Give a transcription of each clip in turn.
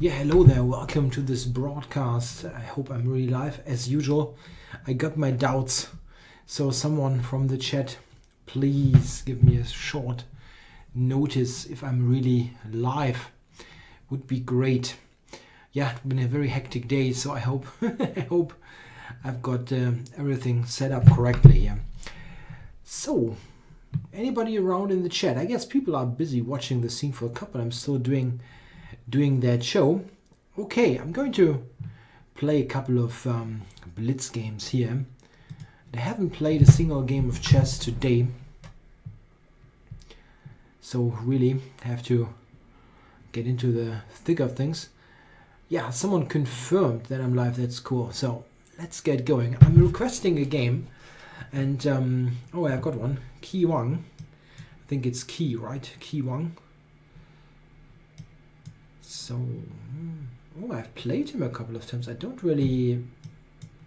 Yeah, hello there. Welcome to this broadcast. I hope I'm really live. As usual, I got my doubts. So someone from the chat, please give me a short notice if I'm really live. Would be great. Yeah, it's been a very hectic day, so I hope I hope I've got everything set up correctly here. So, anybody around in the chat? I guess people are busy watching the scene for a couple. I'm still doing that show. Okay, I'm going to play a couple of blitz games here. I haven't played a single game of chess today, so really have to get into the thick of things. Yeah, someone confirmed that I'm live. That's cool. So let's get going. I'm requesting a game, and oh, I've got one. Ki Wang. I think it's Ki, right? Ki Wang. So, oh, I've played him a couple of times. I don't really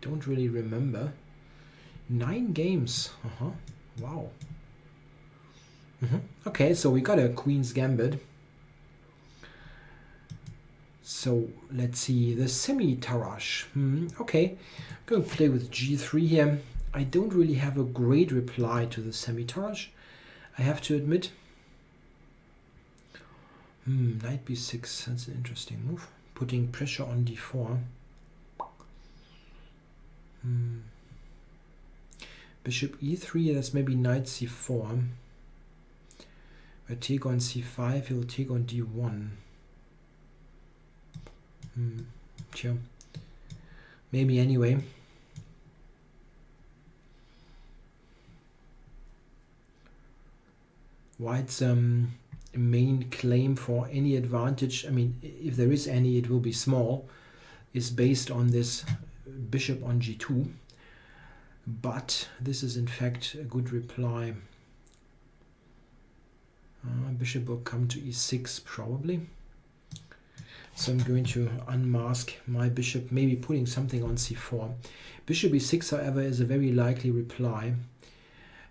remember. 9 games. Wow. Okay, so we got a Queen's Gambit. So let's see the semi-Tarrasch. Okay, I'm going to play with G3 here. I don't really have a great reply to the semi-Tarrasch, I have to admit. Knight b6, that's an interesting move. Putting pressure on d4. Bishop e3, that's maybe knight c4. If I take on c5, he'll take on d1. Sure. Maybe anyway. White's main claim for any advantage, I mean, if there is any, it will be small, is based on this bishop on g2. But this is in fact a good reply. Bishop will come to e6 probably. So I'm going to unmask my bishop, maybe putting something on c4. Bishop e6, however, is a very likely reply.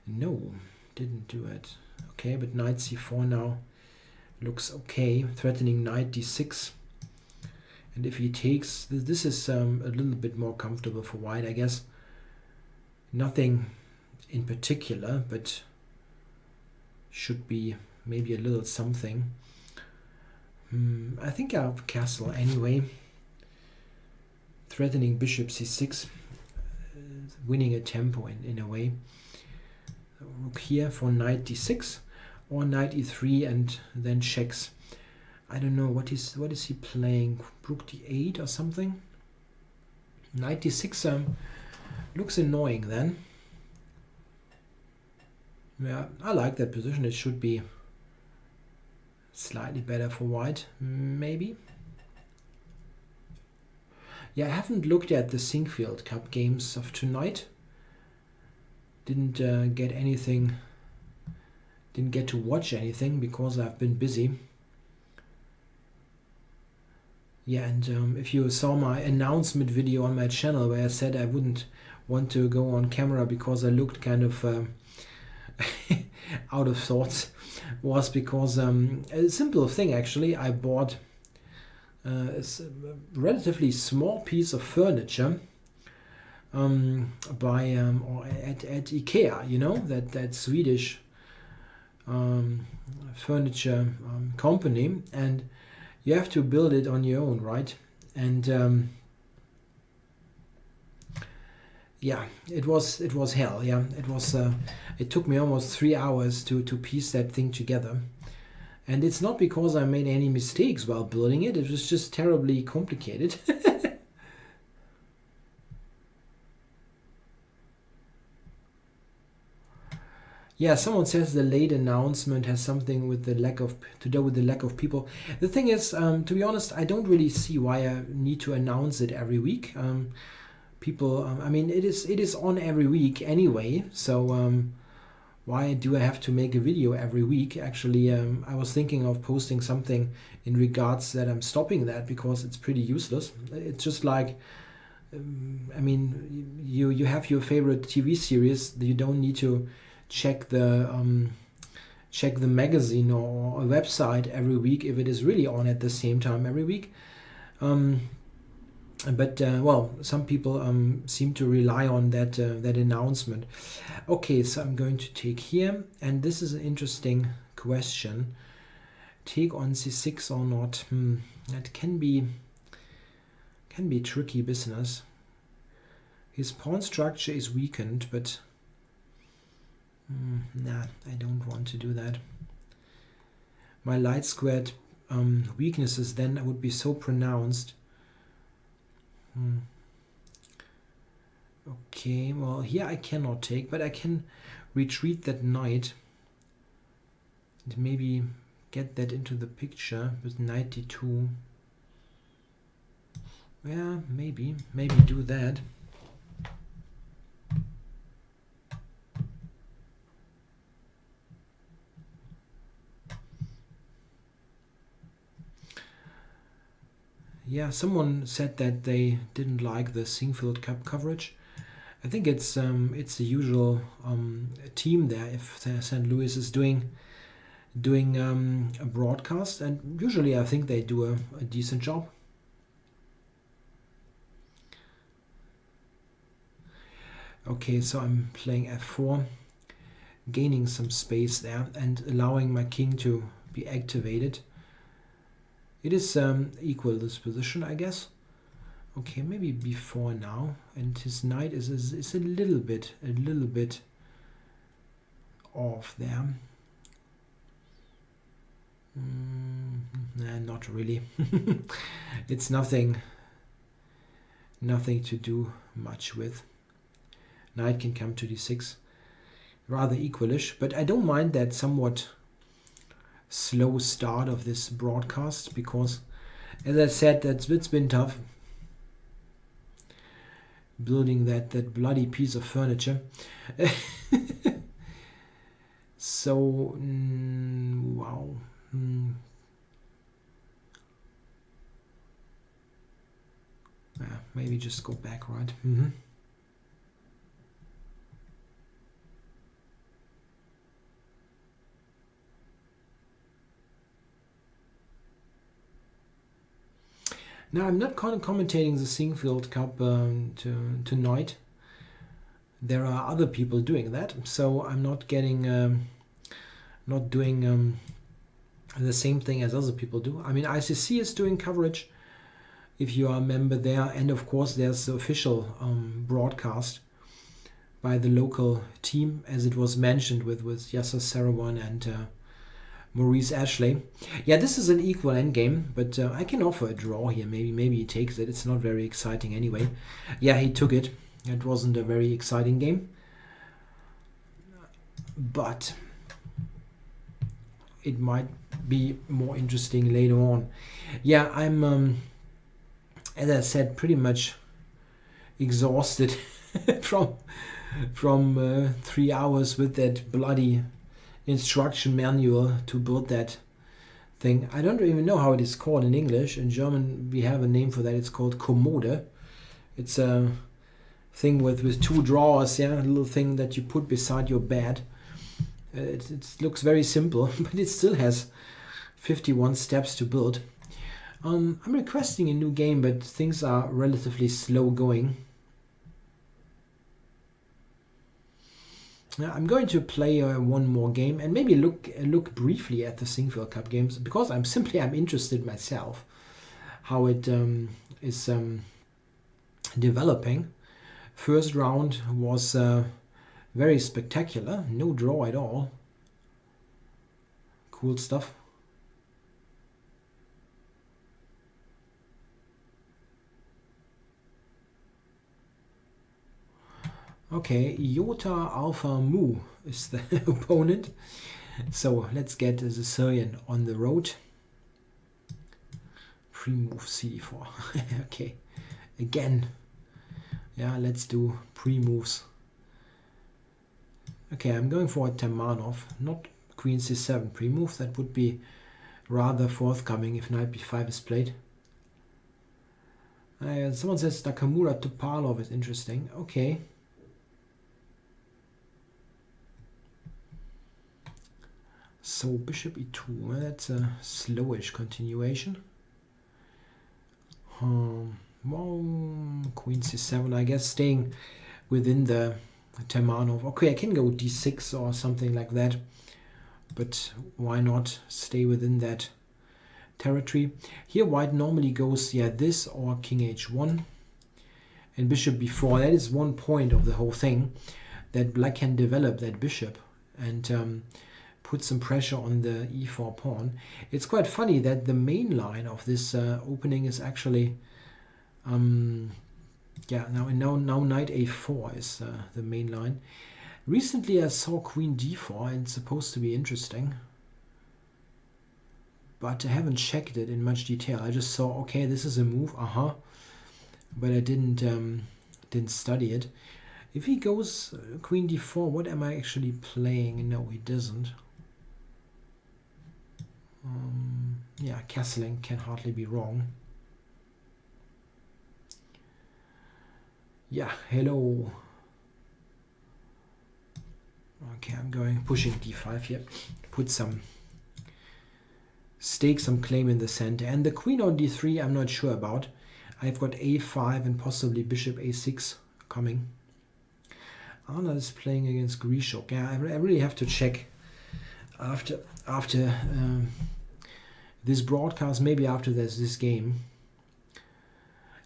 No, didn't do it. Okay, but knight c4 now looks okay, threatening knight d6. And if he takes, this is a little bit more comfortable for white, I guess. Nothing in particular, but should be maybe a little something. I think I'll castle anyway. Threatening bishop c6, winning a tempo in a way. Rook here for knight d6 or knight e3 and then checks. I don't know what is he playing, rook d8 or something. Knight d6 looks annoying then. Yeah, I like that position. It should be slightly better for white, maybe. Yeah, I haven't looked at the Sinkfield Cup games of tonight. Didn't get anything, didn't get to watch anything because I've been busy. Yeah, and if you saw my announcement video on my channel where I said I wouldn't want to go on camera because I looked kind of out of sorts, was because a simple thing actually. I bought a relatively small piece of furniture by or at IKEA, you know, that Swedish furniture company, and you have to build it on your own, right? And yeah, it was hell. Yeah, it was. It took me almost 3 hours to piece that thing together, and it's not because I made any mistakes while building it. It was just terribly complicated. Yeah, someone says the late announcement has something with the lack of to do with the lack of people. The thing is, to be honest, I don't really see why I need to announce it every week. People, I mean, it is on every week anyway. So why do I have to make a video every week? Actually, I was thinking of posting something in regards that I'm stopping that because it's pretty useless. It's just like, I mean, you have your favorite TV series. You don't need to check the magazine or a website every week if it is really on at the same time every week. But well, some people seem to rely on that that announcement. Okay, so I'm going to take here, and this is an interesting question. Take on c6 or not? That can be tricky business. His pawn structure is weakened, but nah, I don't want to do that. My light squared weaknesses then would be so pronounced. Okay, well here I cannot take, but I can retreat that knight and maybe get that into the picture with knight d2. Yeah, maybe do that. Yeah, someone said that they didn't like the Singfield Cup coverage. I think it's the usual team there if St. Louis is doing a broadcast, and usually I think they do a decent job. Okay, so I'm playing f4, gaining some space there and allowing my king to be activated. It is equal this position, I guess. Okay, maybe b4 now, and his knight is a little bit off there. Nah, not really. It's nothing to do much with. Knight can come to d6, rather equalish, but I don't mind that somewhat slow start of this broadcast, because as I said, it's been tough building that bloody piece of furniture. So wow. Yeah, maybe just go back, right? Now, I'm not commentating the Singfield Cup tonight. There are other people doing that, so I'm not getting, not doing the same thing as other people do. I mean, ICC is doing coverage if you are a member there, and of course there's the official broadcast by the local team, as it was mentioned with Yasser Sarawan and Maurice Ashley. Yeah, this is an equal endgame, but I can offer a draw here. Maybe he takes it. It's not very exciting anyway. Yeah, he took it. It wasn't a very exciting game, but it might be more interesting later on. Yeah, I'm, as I said, pretty much exhausted from 3 hours with that bloody instruction manual to build that thing. I don't even know how it is called in English. In German we have a name for that. It's called Kommode. It's a thing with 2 drawers, yeah, a little thing that you put beside your bed. It looks very simple, but it still has 51 steps to build. I'm requesting a new game, but things are relatively slow going. I'm going to play one more game and maybe look briefly at the Singfield Cup games, because I'm interested myself how it is developing. First round was very spectacular, no draw at all. Cool stuff. Okay, Iota Alpha Mu is the opponent. So let's get the Syrian on the road. Pre-move c4. Okay, again. Yeah, let's do pre-moves. Okay, I'm going for a Tamanov, not Queen c7 pre-move. That would be rather forthcoming if Knight b5 is played. Someone says Nakamura to Topalov is interesting. Okay. So bishop e2, that's a slowish continuation. Well, queen c7, I guess staying within the Termanov. Okay, I can go d6 or something like that, but why not stay within that territory? Here white normally goes, yeah, this or king h1 and bishop b4. That is one point of the whole thing, that black can develop that bishop and put some pressure on the e4 pawn. It's quite funny that the main line of this opening is actually yeah, now knight a4 is the main line. Recently I saw queen d4 and it's supposed to be interesting, but I haven't checked it in much detail. I just saw, okay, this is a move, but I didn't study it. If he goes queen d4, what am I actually playing? No, he doesn't. Yeah, castling can hardly be wrong. Yeah, hello. Okay, I'm pushing d5 here. Put stake some claim in the center. And the queen on d3, I'm not sure about. I've got a5 and possibly bishop a6 coming. Anna is playing against Grishok. Yeah, I really have to check after this broadcast, maybe after this game.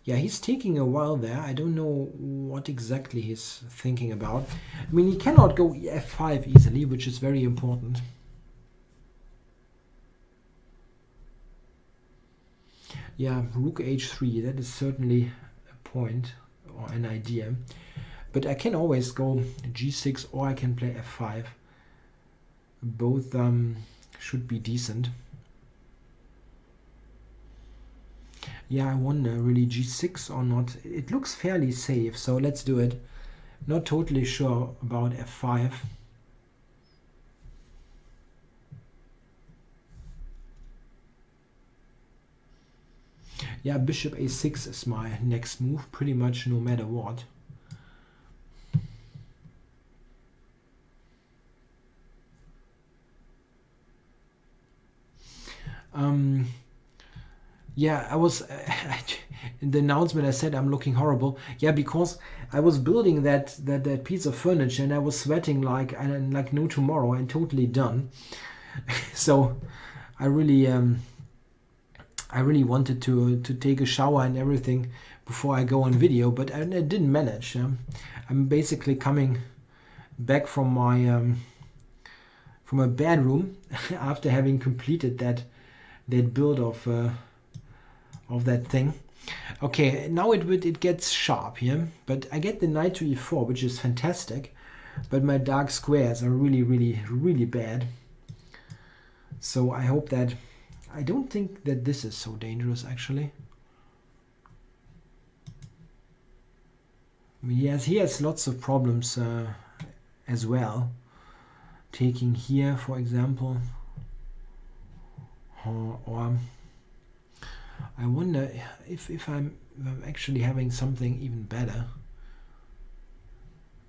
Yeah, he's taking a while there. I don't know what exactly he's thinking about. I mean, he cannot go f5 easily, which is very important. Yeah, rook h3, that is certainly a point or an idea. But I can always go g6 or I can play f5. Both should be decent. Yeah, I wonder really g6 or not. It looks fairly safe, so let's do it. Not totally sure about f5. Yeah, bishop a6 is my next move, pretty much no matter what. Yeah, I was in the announcement I said I'm looking horrible. Yeah, because I was building that piece of furniture and I was sweating like no tomorrow and totally done. So I really wanted to take a shower and everything before I go on video, but I didn't manage. I'm basically coming back from my bedroom after having completed that build of that thing. Okay, now it gets sharp here, but I get the knight to e4, which is fantastic, but my dark squares are really bad. So I hope that, I don't think that this is so dangerous actually. Yes, he has lots of problems as well. Taking here, for example, or I wonder if I'm actually having something even better.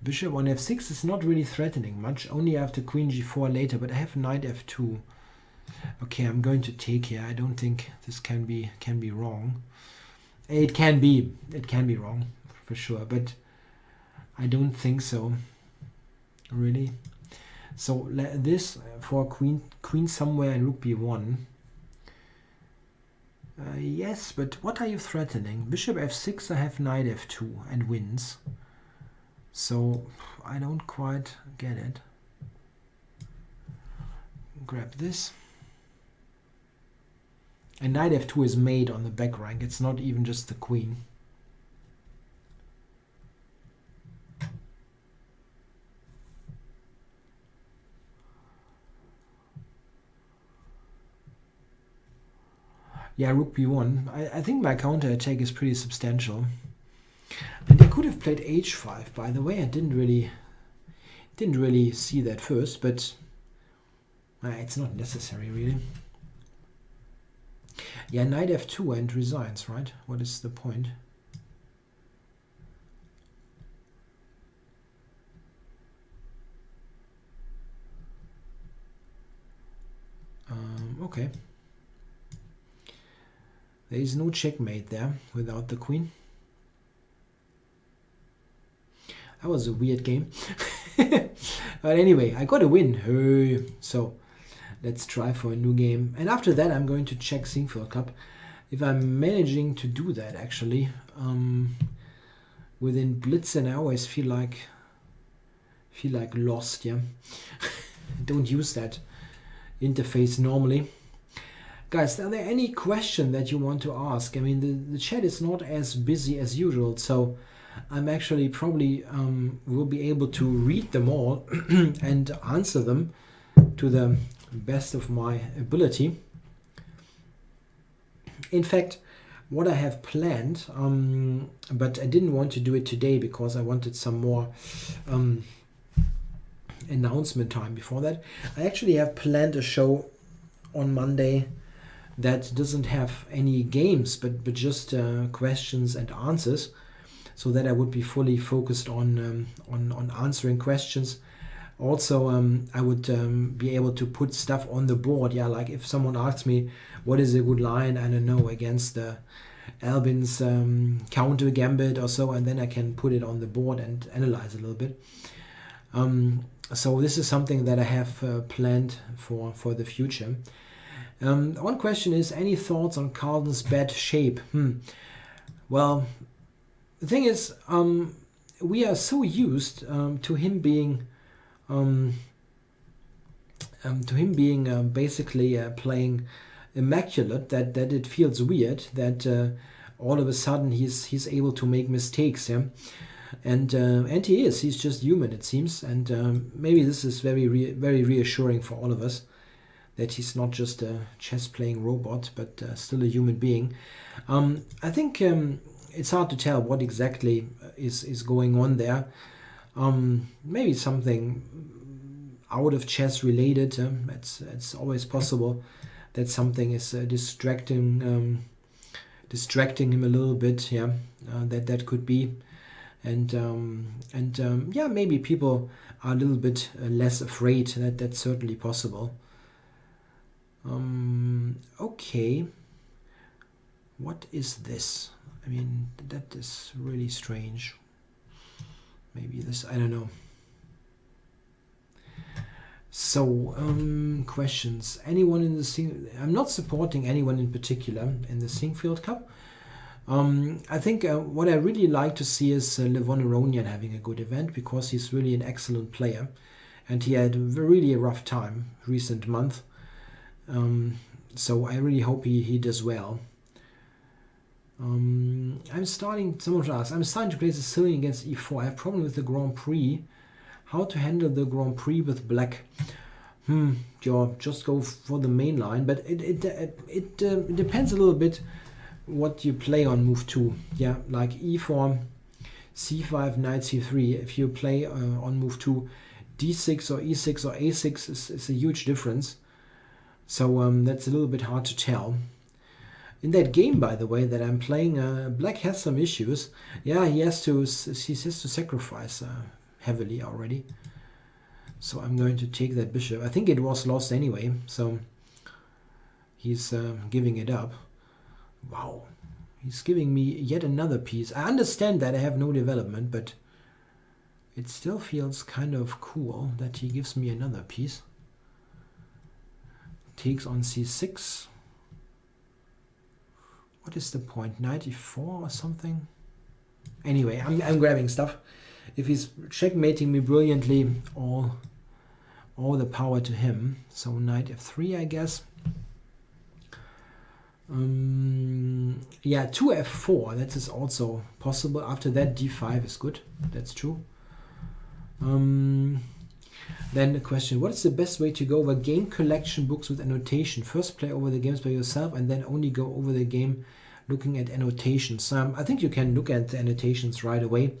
Bishop on f6 is not really threatening much, only after queen g4 later, but I have knight f2. Okay, I'm going to take here. I don't think this can be wrong. It can be wrong for sure, but I don't think so, really. So this for queen somewhere and rook b1. Yes, but what are you threatening? Bishop f6, I have knight f2 and wins. So I don't quite get it. Grab this. And knight f2 is made on the back rank. It's not even just the queen. Yeah, rook b1. I think my counter attack is pretty substantial. And I could have played h5, by the way. I didn't really see that first, but it's not necessary, really. Yeah, knight f2 and resigns, right? What is the point? Okay. There is no checkmate there without the queen. That was a weird game. But anyway, I got a win. So let's try for a new game. And after that, I'm going to check Singfield Cup. If I'm managing to do that, actually, within Blitzen, I always feel like lost. Yeah, don't use that interface normally. Guys, are there any question that you want to ask? I mean, the chat is not as busy as usual, so I'm actually probably will be able to read them all and answer them to the best of my ability. In fact, what I have planned, but I didn't want to do it today because I wanted some more announcement time before that. I actually have planned a show on Monday that doesn't have any games, but just questions and answers, so that I would be fully focused on answering questions. Also, I would be able to put stuff on the board. Yeah, like if someone asks me what is a good line, I don't know, against the Albin's counter gambit or so, and then I can put it on the board and analyze a little bit. So this is something that I have planned for the future. One question is, any thoughts on Carlton's bad shape? Well, the thing is, we are so used to him being basically playing immaculate that it feels weird that all of a sudden he's able to make mistakes. Yeah. And he's just human, it seems, and maybe this is very reassuring for all of us, that he's not just a chess playing robot, but still a human being. I think it's hard to tell what exactly is going on there. Maybe something out of chess related. It's always possible that something is distracting him a little bit. Yeah, that could be. And yeah, maybe people are a little bit less afraid. That's certainly possible. Okay, what is this? I mean, that is really strange. Maybe this, I don't know. So, questions. Anyone in the I'm not supporting anyone in particular in the Singfield Cup. I think what I really like to see is Levon Aronian having a good event, because he's really an excellent player, and he had really a rough time recent month. So I really hope he does well. Someone should ask, I'm starting to play Sicilian against e4. I have a problem with the Grand Prix. How to handle the Grand Prix with black? Just go for the main line, but it depends a little bit what you play on move 2. Yeah, like e4, c5, knight c3. If you play on move 2, d6 or e6 or a6 is a huge difference. So that's a little bit hard to tell. In that game, by the way, that I'm playing, black has some issues. Yeah, he has to sacrifice heavily already. So I'm going to take that bishop. I think it was lost anyway, so he's giving it up. Wow, he's giving me yet another piece. I understand that I have no development, but it still feels kind of cool that he gives me another piece. Takes on c6. What is the point? Knight e4 or something? Anyway, I'm grabbing stuff. If he's checkmating me brilliantly, all the power to him. So knight f3, I guess. Yeah, 2f4, that is also possible. After that, d5 is good. That's true. Then the question, what is the best way to go over game collection books with annotation? First play over the games by yourself and then only go over the game looking at annotations. I think you can look at the annotations right away.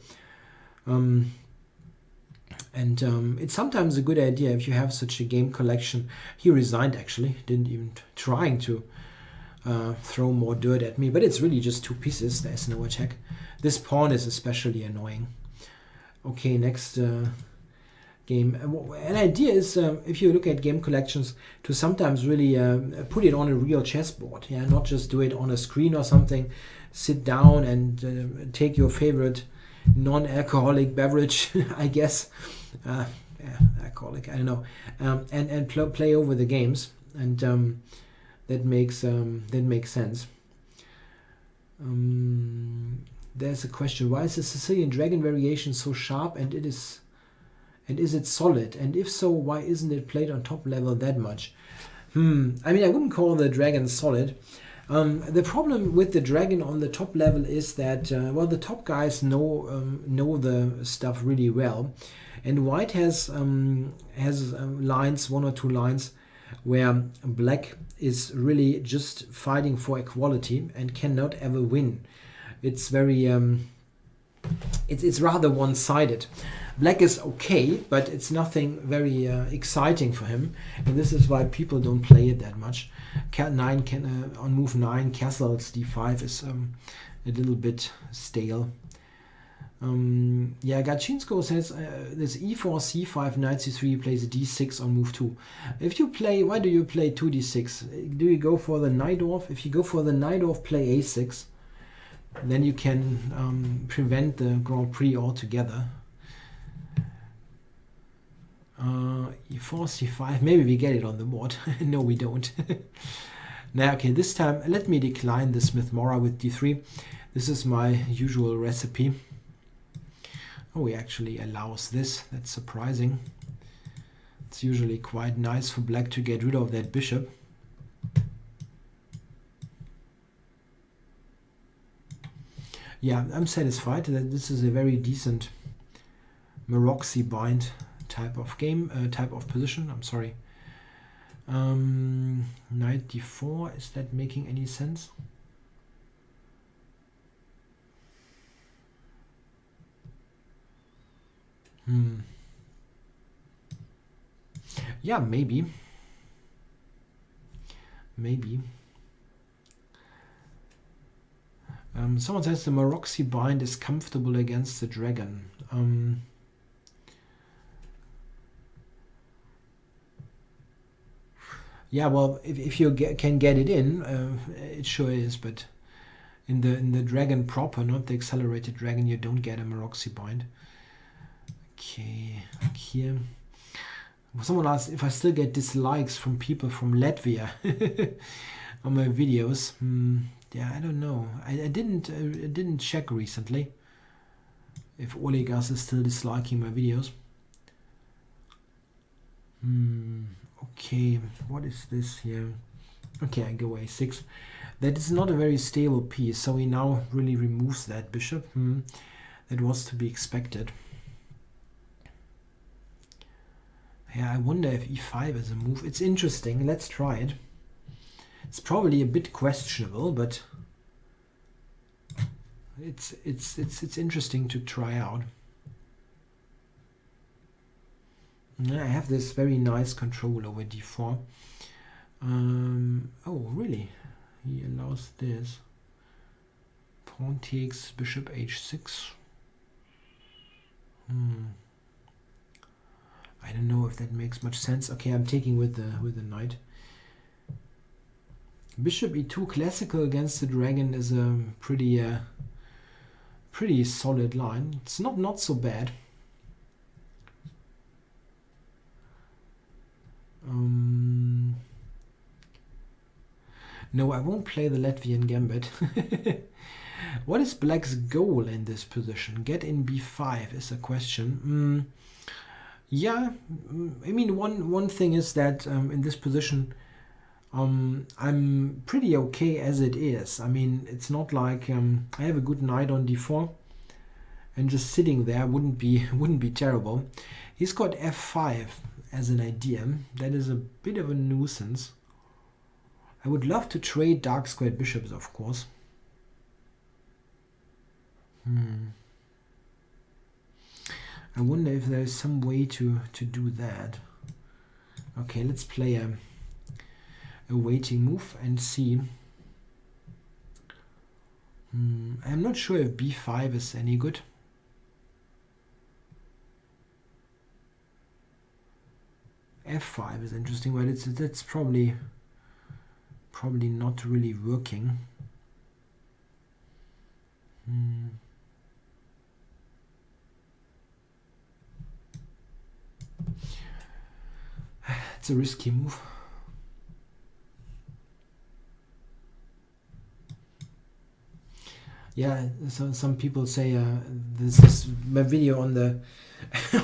It's sometimes a good idea if you have such a game collection. He resigned actually, didn't even trying to throw more dirt at me, but it's really just 2 pieces. There's no attack. This pawn is especially annoying. Okay, next game. An idea is, if you look at game collections, to sometimes really put it on a real chessboard. Yeah, not just do it on a screen or something. Sit down and take your favorite non-alcoholic beverage, I guess. Yeah, alcoholic, I don't know. And play over the games, and that makes sense. There's a question: why is the Sicilian Dragon variation so sharp, and is it solid? And if so, why isn't it played on top level that much? I mean, I wouldn't call the dragon solid. The problem with the dragon on the top level is that well, the top guys know the stuff really well, and white has lines, 1 or 2 lines, where black is really just fighting for equality and cannot ever win. It's very it's rather one-sided. Black is okay, but it's nothing very exciting for him, and this is why people don't play it that much. Cat9 can on move 9, castles d5 is a little bit stale. Yeah, Gachinsko says this e4, c5, knight c3 plays d6 on move 2. If you play, why do you play 2d6? Do you go for the knight off? If you go for the knight off, play a6. Then you can prevent the Grand Prix altogether. E4, c5, maybe we get it on the board. No, we don't. Now, okay, this time let me decline the Smith-Morra with d3. This is my usual recipe. Oh, he actually allows this. That's surprising. It's usually quite nice for black to get rid of that bishop. Yeah, I'm satisfied that this is a very decent Maroczy bind type of game, type of position. I'm sorry. Knight d4, is that making any sense? Yeah, maybe. Someone says the Maroczy bind is comfortable against the dragon. Yeah, well, if you can get it in, it sure is. But in the dragon proper, not the accelerated dragon, you don't get a Maroczy bind. Okay, here. Someone asked if I still get dislikes from people from Latvia on my videos. Yeah, I don't know. I didn't check recently if Olegas is still disliking my videos. Okay, what is this here? Okay, I go a6. That is not a very stable piece, so he now really removes that bishop. That was to be expected. Yeah, I wonder if e5 is a move. It's interesting. Let's try it. It's probably a bit questionable, but it's interesting to try out. I have this very nice control over d4. Oh, really? He allows this. Pawn takes bishop h6. I don't know if that makes much sense. Okay, I'm taking with the knight. Bishop e2 classical against the dragon is a pretty solid line. It's not so bad. No, I won't play the Latvian gambit. What is black's goal in this position? Get in b5 is a question. Yeah, I mean, one thing is that in this position I'm pretty okay as it is. I mean, it's not like I have a good knight on d4, and just sitting there wouldn't be terrible. He's got f5 as an idea. That is a bit of a nuisance. I would love to trade dark squared bishops, of course. I wonder if there is some way to do that. Okay, let's play a waiting move and see. I'm not sure if b5 is any good. F5 is interesting, but that's probably not really working. It's a risky move. Yeah, so some people say this is my video on the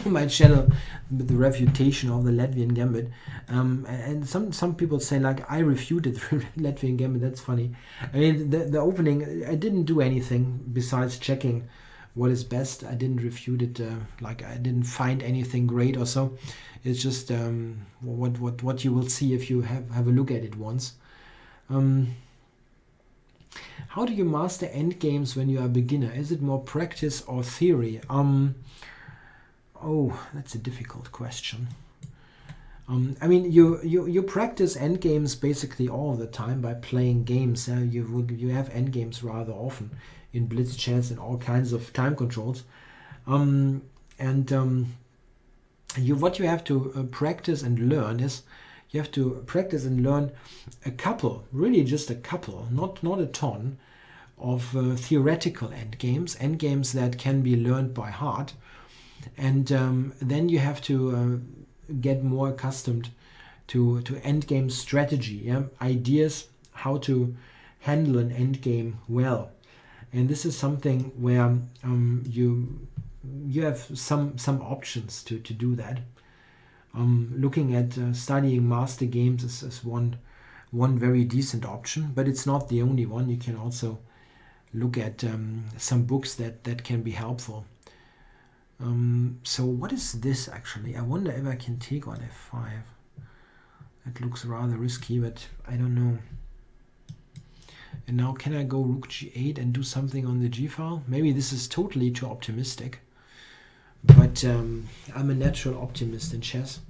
on my channel with the refutation of the Latvian Gambit, and some people say like I refuted the Latvian Gambit. That's funny. I mean the opening, I didn't do anything besides checking what is best. I didn't refute it, like I didn't find anything great or so. It's just what you will see if you have a look at it once. How do you master endgames when you are a beginner? Is it more practice or theory? Oh, that's a difficult question. I mean, you practice endgames basically all the time by playing games. You have endgames rather often in blitz chess and all kinds of time controls. What you have to practice and learn is you have to practice and learn a couple, really just a couple, not a ton, of theoretical endgames that can be learned by heart. And then you have to get more accustomed to endgame strategy, ideas how to handle an endgame well. And this is something where you have some options to do that. Looking at studying master games is one very decent option, but it's not the only one. You can also look at some books that can be helpful. So what is this actually? I wonder if I can take on F5. It looks rather risky, but I don't know. And now can I go Rook G8 and do something on the G file? Maybe this is totally too optimistic. But I'm a natural optimist in chess.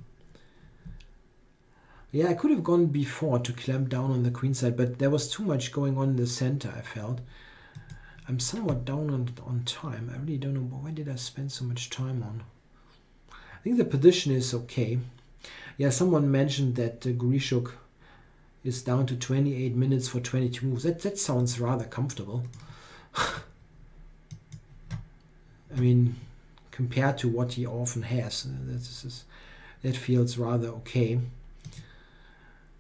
Yeah, I could have gone B4 to clamp down on the queen side, but there was too much going on in the center, I felt. I'm somewhat down on time. I really don't know, why did I spend so much time on? I think the position is okay. Yeah, someone mentioned that Grishuk is down to 28 minutes for 22 moves. That sounds rather comfortable. I mean, compared to what he often has, that feels rather okay.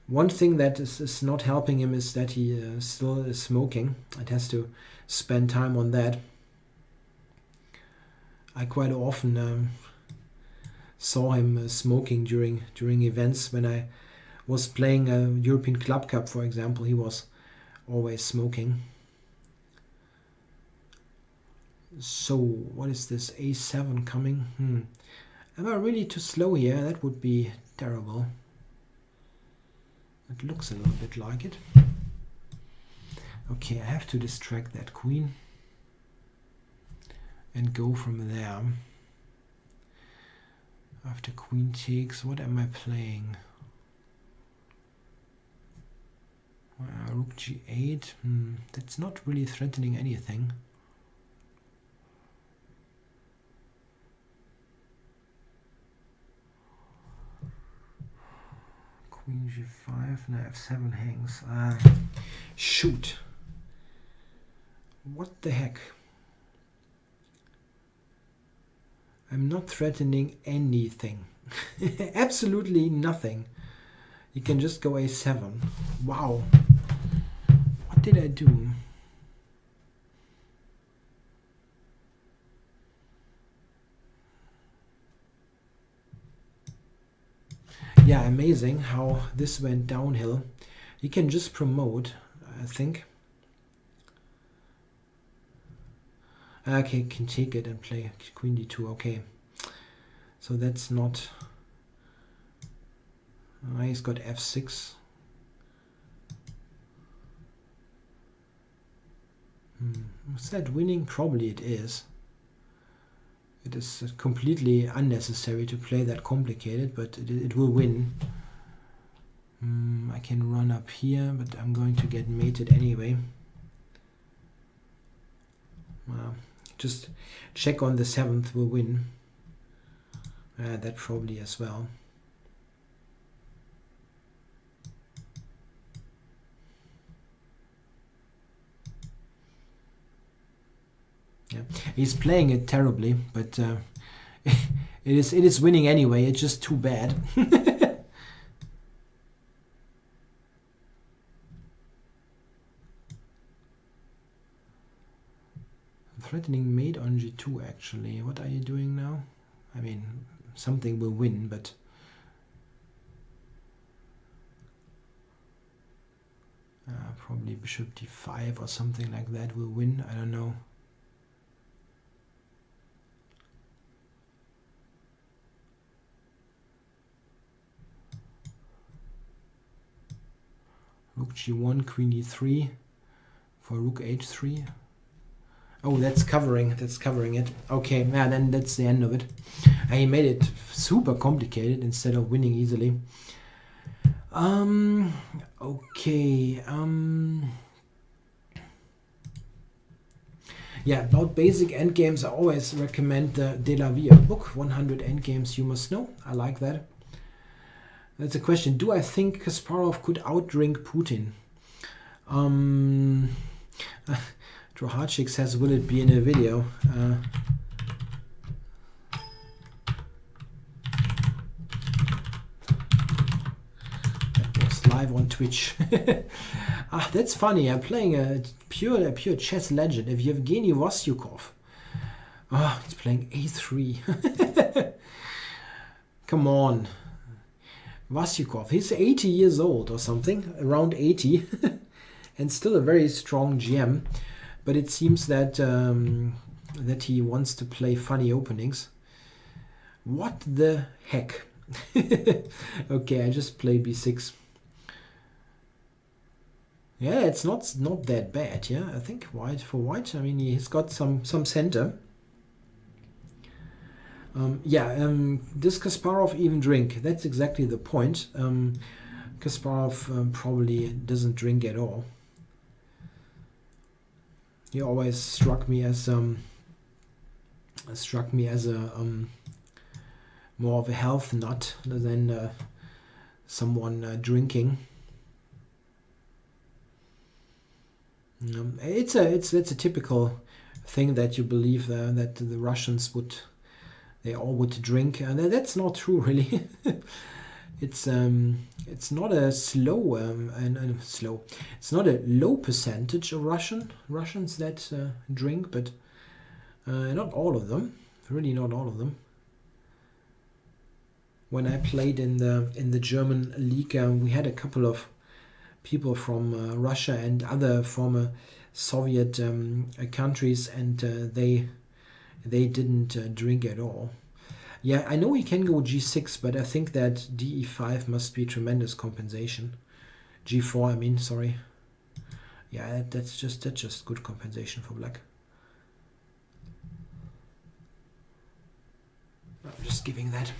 One thing that is not helping him is that he still is smoking. It has to spend time on that. I quite often saw him smoking during events. When I was playing a European Club Cup, for example, he was always smoking. So what is this? A7 coming? Am I really too slow here? That would be terrible. It looks a little bit like it. Okay, I have to distract that queen and go from there. After queen takes, what am I playing? Rook G8. That's not really threatening anything. Queen G5, and F7 hangs. Shoot. What the heck? I'm not threatening anything. Absolutely nothing. You can just go A7. Wow. What did I do? Yeah, amazing how this went downhill. You can just promote, I think. Okay, can take it and play Queen D2. Okay, so that's not. He's got F6. Is that winning? Probably it is. It is completely unnecessary to play that complicated, but it will win. I can run up here, but I'm going to get mated anyway. Just check on the 7th will win. That probably as well. He's playing it terribly, but it is winning anyway. It's just too bad. Threatening mate on g2 actually. What are you doing now? I mean, something will win, but probably bishop d5 or something like that will win. I don't know. Rook g1, queen e3 for rook h3. Oh, that's covering it. Okay, yeah, then that's the end of it. He made it super complicated instead of winning easily. Okay. Yeah, about basic endgames, I always recommend the De La Via book, 100 Endgames You Must Know. I like that. That's a question. Do I think Kasparov could outdrink Putin? Drohachik says, will it be in a video? That was live on Twitch. That's funny. I'm playing a pure chess legend. If Yevgeny Vasyukov. It's playing a3. Come on. Vasyukov. He's 80 years old or something. Around 80. And still a very strong GM. But it seems that that he wants to play funny openings. What the heck? Okay, I just play b6. Yeah, it's not that bad. Yeah, I think for white. I mean, he's got some center. Does Kasparov even drink? That's exactly the point. Kasparov probably doesn't drink at all. He always struck me as a more of a health nut than someone drinking. That's a typical thing that you believe that the Russians they all would drink, and that's not true really. It's not a slow it's not a low percentage of Russians that drink, but not all of them, really not all of them. When I played in the German league, we had a couple of people from Russia and other former Soviet countries, and they didn't drink at all. Yeah, I know he can go g6, but I think that de5 must be tremendous compensation. g4, I mean, sorry. Yeah, that's just good compensation for black. I'm just giving that.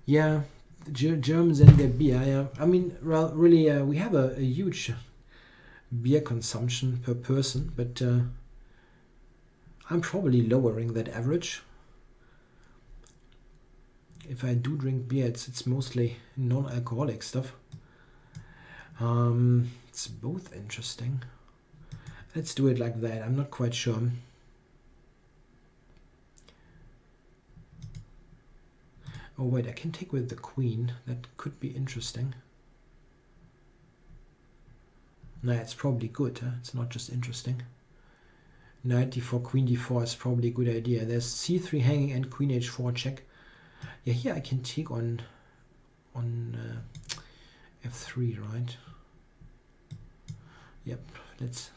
Yeah, the Germans and their beer. I mean, well, really, we have a huge beer consumption per person, but I'm probably lowering that average. If I do drink beer, it's mostly non-alcoholic stuff. It's both interesting. Let's do it like that. I'm not quite sure. Oh wait, I can take with the queen. That could be interesting. No, it's probably good. Huh? It's not just interesting. Knight d4, queen d4 is probably a good idea. There's c3 hanging and queen h4 check. Yeah, here I can take on f3, right? Yep, let's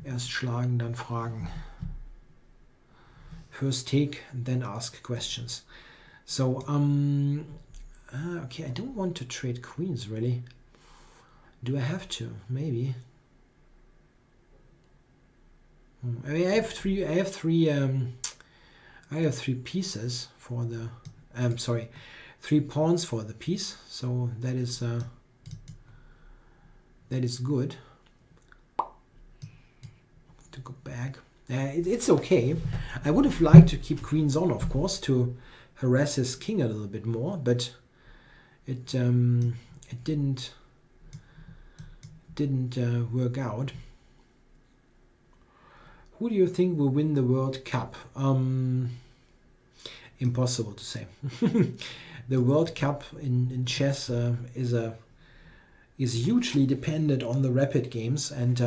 erst schlagen, dann fragen. First take, and then ask questions. So, okay, I don't want to trade queens, really. Do I have to? Maybe. I mean, I have three pieces for the. Sorry, 3 pawns for the piece. So that is good. To go back, it's okay. I would have liked to keep queens on, of course, to harass his king a little bit more, but it didn't work out. Who do you think will win the World Cup? Impossible to say. The World Cup in chess is hugely dependent on the rapid games, and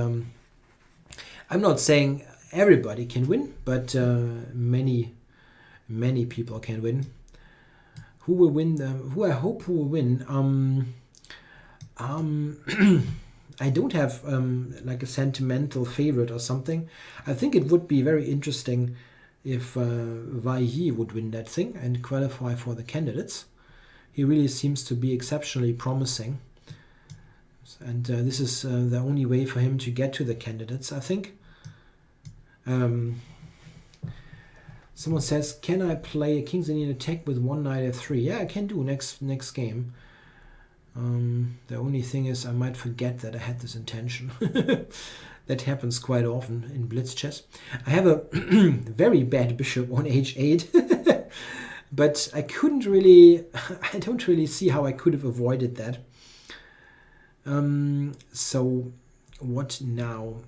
I'm not saying everybody can win, but many people can win. Who will win? Who I hope who will win? I don't have like a sentimental favorite or something. I think it would be very interesting if Wei Yi would win that thing and qualify for the candidates. He really seems to be exceptionally promising. And this is the only way for him to get to the candidates, I think. Someone says, can I play a King's Indian attack with one knight f3? Yeah, I can do next game. The only thing is I might forget that I had this intention. That happens quite often in blitz chess. I have a very bad bishop on h8, but I couldn't really, I don't really see how I could have avoided that. So what now?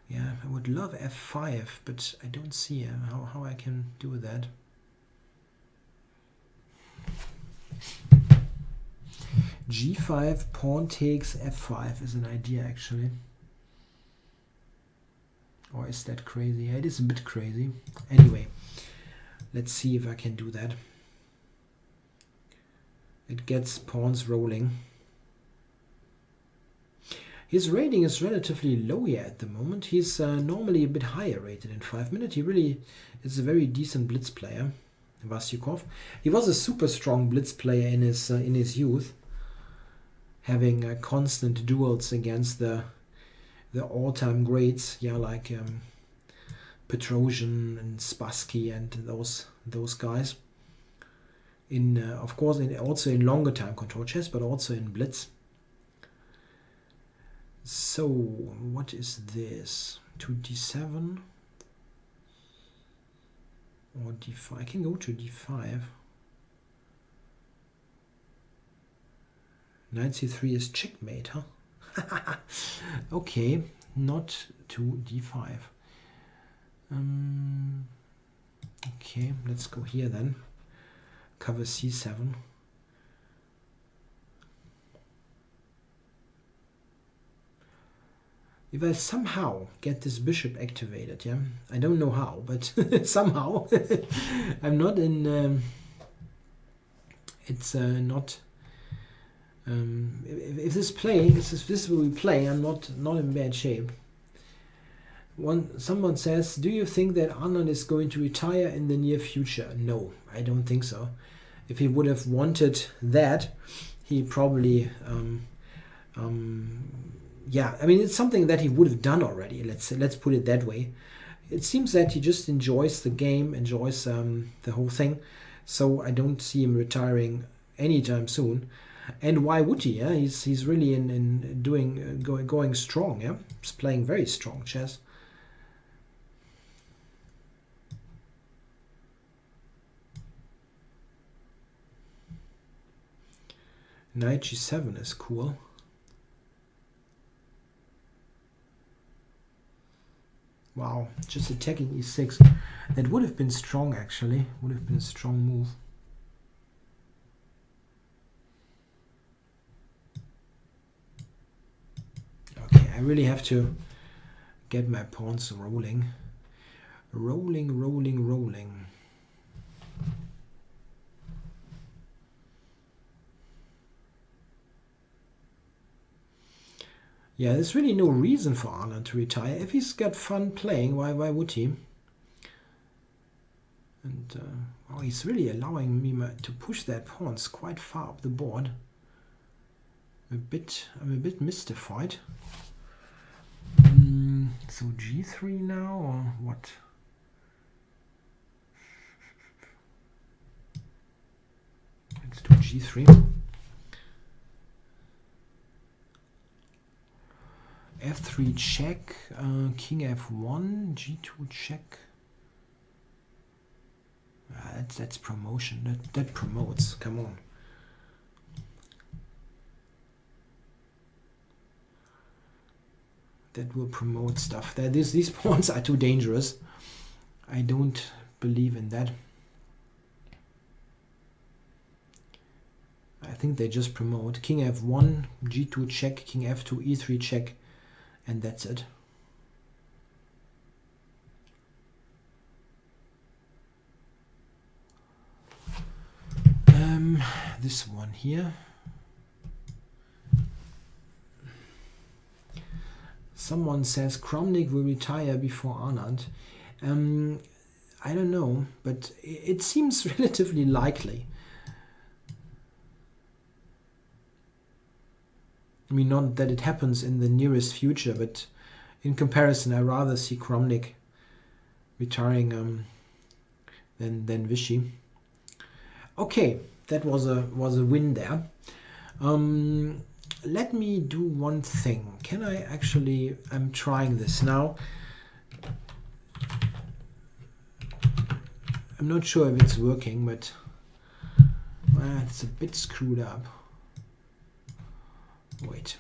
Yeah, I would love f5, but I don't see how I can do that. g5, pawn takes f5 is an idea, actually. Or is that crazy? Yeah, it is a bit crazy. Anyway, let's see if I can do that. It gets pawns rolling. His rating is relatively low here at the moment. He's normally a bit higher rated in 5 minutes. He really is a very decent blitz player, Vasyukov. He was a super strong blitz player in his youth, having constant duels against the all-time greats, yeah, like Petrosian and Spassky and those guys. In of course, also in longer time control chess, but also in blitz. So what is this? To d7 or d5? I can go to d5. Knight c3 is checkmate, huh? Okay, not to d5. Okay, let's go here then. Cover c7. If I somehow get this bishop activated, yeah, I don't know how, but somehow, I'm not in. It's not. If this play, this will be play, I'm not in bad shape. Someone says, do you think that Anand is going to retire in the near future? No, I don't think so. If he would have wanted that, he probably. Yeah, I mean, it's something that he would have done already. Let's put it that way. It seems that he just enjoys the game, enjoys the whole thing. So I don't see him retiring anytime soon. And why would he? Yeah, he's really going strong. Yeah, he's playing very strong chess. Knight g7 is cool. Wow, just attacking e6. That would have been strong, actually. Would have been a strong move. Okay, I really have to get my pawns rolling. Rolling, rolling, rolling. Yeah, there's really no reason for Anand to retire. If he's got fun playing, why would he? And oh, he's really allowing me to push that pawns quite far up the board. I'm a bit mystified. So g3 now, or what? Let's do g3. f3 check, king f1, g2 check. That's promotion. That promotes. Come on. that will promote stuff. These pawns are too dangerous. I don't believe in that. I think they just promote. King f1, g2 check, king f2, e3 check, and that's it. This one here. Someone says Kramnik will retire before Anand. I don't know, but it seems relatively likely. I mean, not that it happens in the nearest future, but in comparison, I rather see Kramnik retiring than Vichy. Okay, that was a win there. Let me do one thing. Can I actually? I'm trying this now. I'm not sure if it's working, but it's a bit screwed up. Wait.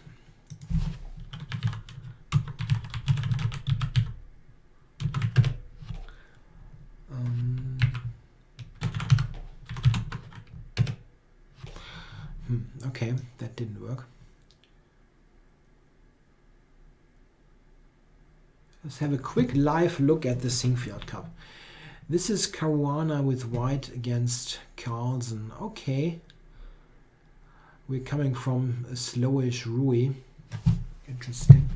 Okay, that didn't work. Let's have a quick live look at the Singfield Cup. This is Caruana with white against Carlsen. Okay. We're coming from a slowish Rui. Interesting.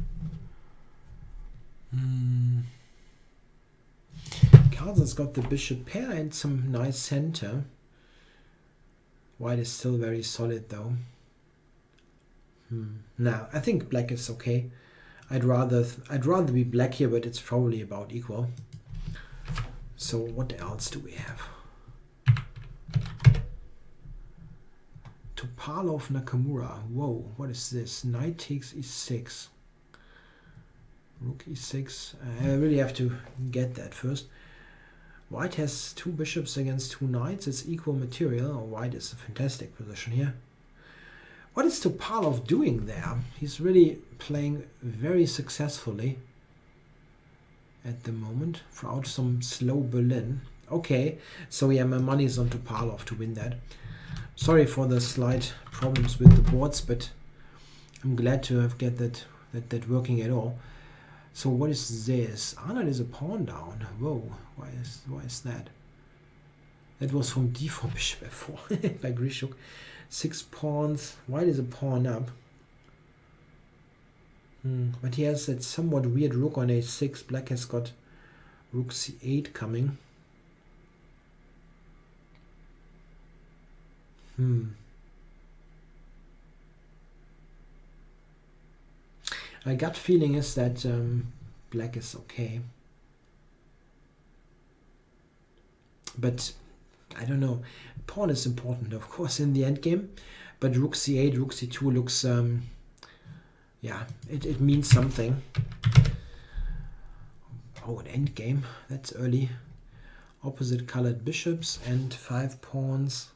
Carlsen's got the bishop pair and some nice center. White is still very solid though. Now I think black is okay. I'd rather be black here, but it's probably about equal. So what else do we have? Topalov Nakamura. Whoa, what is this? Knight takes e6. Rook e6. I really have to get that first. White has two bishops against two knights. It's equal material. Oh, white is a fantastic position here. What is Topalov doing there? He's really playing very successfully at the moment throughout some slow Berlin. Okay, so yeah, my money is on Topalov to win that. Sorry for the slight problems with the boards, but I'm glad to have get that working at all. So what is this? Arnold is a pawn down. Whoa, why is that? That was from d4 bishop f4 by Grishuk. 6 pawns. White is a pawn up. But he has that somewhat weird rook on a6. Black has got rook c8 coming. My gut feeling is that black is okay. But I don't know. Pawn is important, of course, in the endgame. But rook c8, rook c2 looks... yeah, it means something. Oh, an endgame. That's early. Opposite colored bishops and 5 pawns.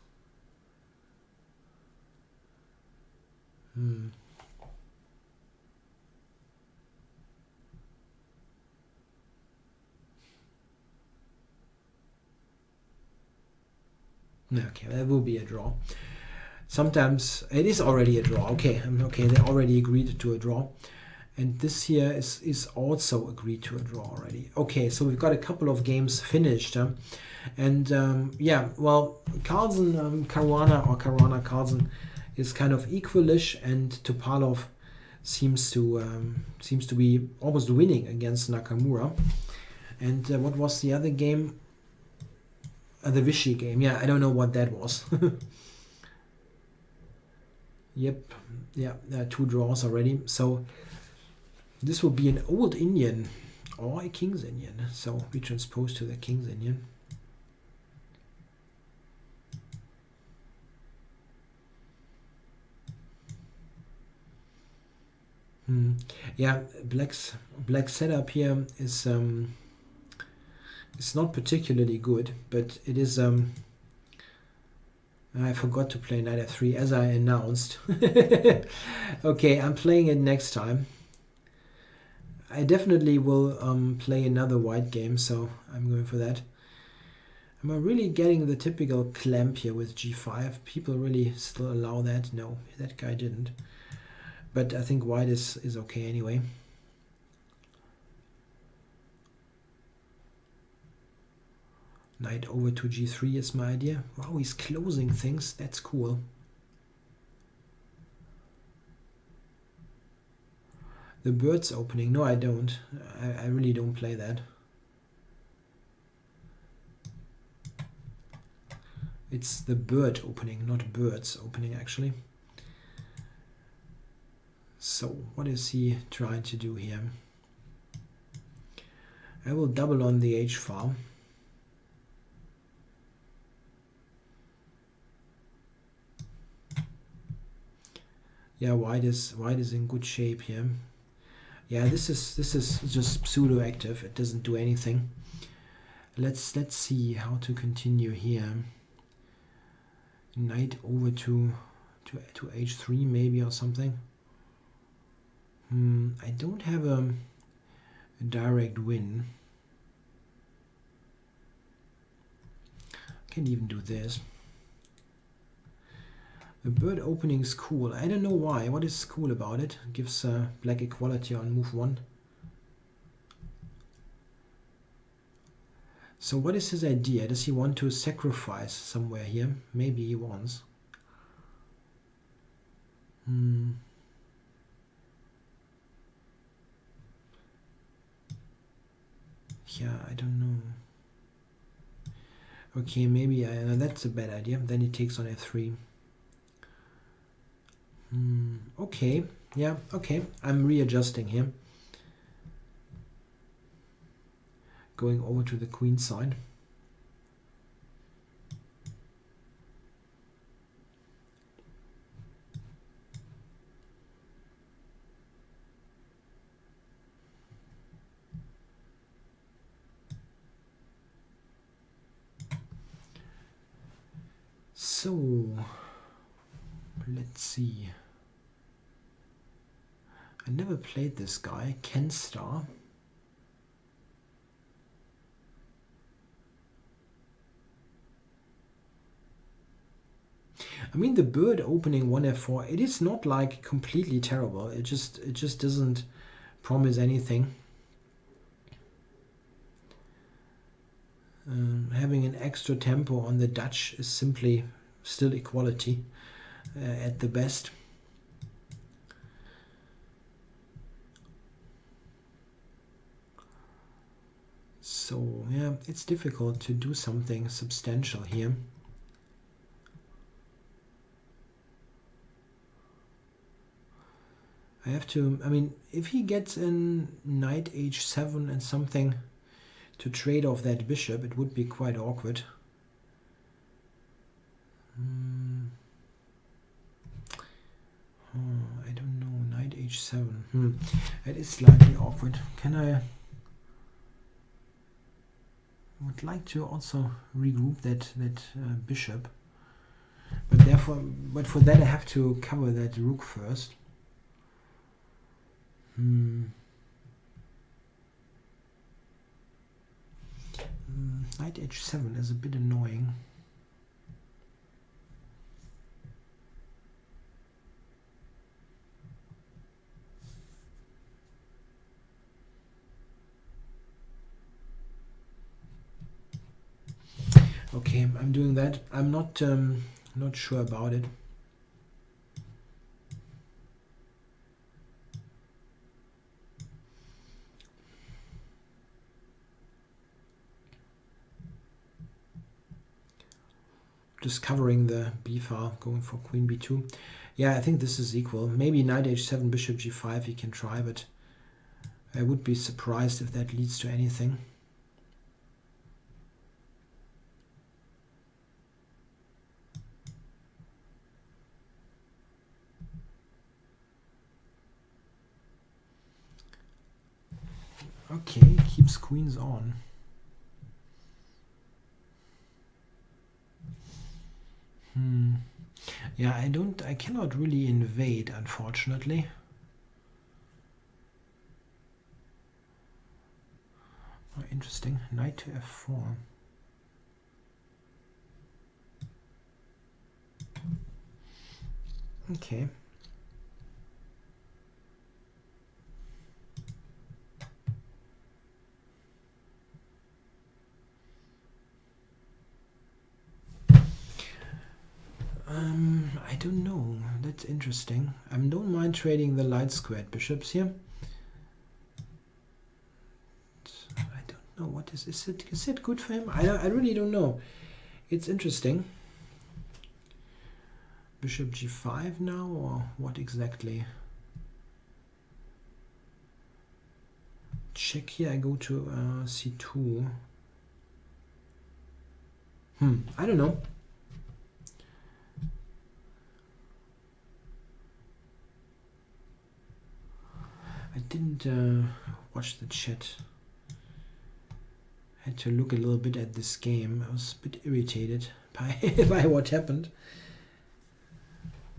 Okay, that will be a draw. Sometimes it is already a draw. Okay, okay, they already agreed to a draw. And this here is also agreed to a draw already. Okay, so we've got a couple of games finished. And yeah, well, Carlsen, Caruana Carlsen is kind of equalish, and Topalov seems to be almost winning against Nakamura. And what was the other game? The Vichy game. Yeah, I don't know what that was. Yep, yeah, there are 2 draws already. So this will be an Old Indian or a King's Indian. So we transpose to the King's Indian. Yeah, black's setup here is it's not particularly good, but it is I forgot to play knight f3 as I announced. Okay, I'm playing it next time. I definitely will play another white game, so I'm going for that. Am I really getting the typical clamp here with g5? People really still allow that? No, that guy didn't. But I think white is okay anyway. Knight over to g3 is my idea. Wow, he's closing things. That's cool. The bird's opening. No, I don't. I really don't play that. It's the bird opening, not birds opening, actually. So, what is he trying to do here? I will double on the h-file. Yeah, white is in good shape here. Yeah, this is just pseudo active. It doesn't do anything. Let's see how to continue here. Knight over to h3 maybe or something. I don't have a direct win. I can even do this. The bird opening is cool. I don't know why. What is cool about it? It gives black equality on move 1. So what is his idea? Does he want to sacrifice somewhere here? Maybe he wants. Yeah, I don't know. Okay, maybe that's a bad idea. Then he takes on f3. Okay, yeah, okay. I'm readjusting here. Going over to the queen side. So, let's see. I never played this guy, Ken Star. I mean, the bird opening 1f4, it is not like completely terrible. It just doesn't promise anything. Having an extra tempo on the Dutch is simply still equality at the best. So yeah, it's difficult to do something substantial here. I have to, I mean, if he gets in knight h7 and something to trade off that bishop, it would be quite awkward. I don't know, knight h7. That is slightly awkward. I would like to also regroup that bishop, but for that I have to cover that rook first. Knight h7 is a bit annoying. Okay, I'm doing that. I'm not sure about it. Just covering the b file, going for queen b2. Yeah, I think this is equal. Maybe knight h7, bishop g5 he can try, but I would be surprised if that leads to anything. Okay, keeps queens on. Yeah, I cannot really invade, unfortunately. interesting. Knight to f4. Okay. I don't know. That's interesting. I don't mind trading the light squared bishops here. I don't know what is it good for him? I really don't know. It's interesting. Bishop g5 now, or what exactly? Check here. I go to c2. I don't know. I didn't watch the chat. I had to look a little bit at this game. I was a bit irritated by what happened.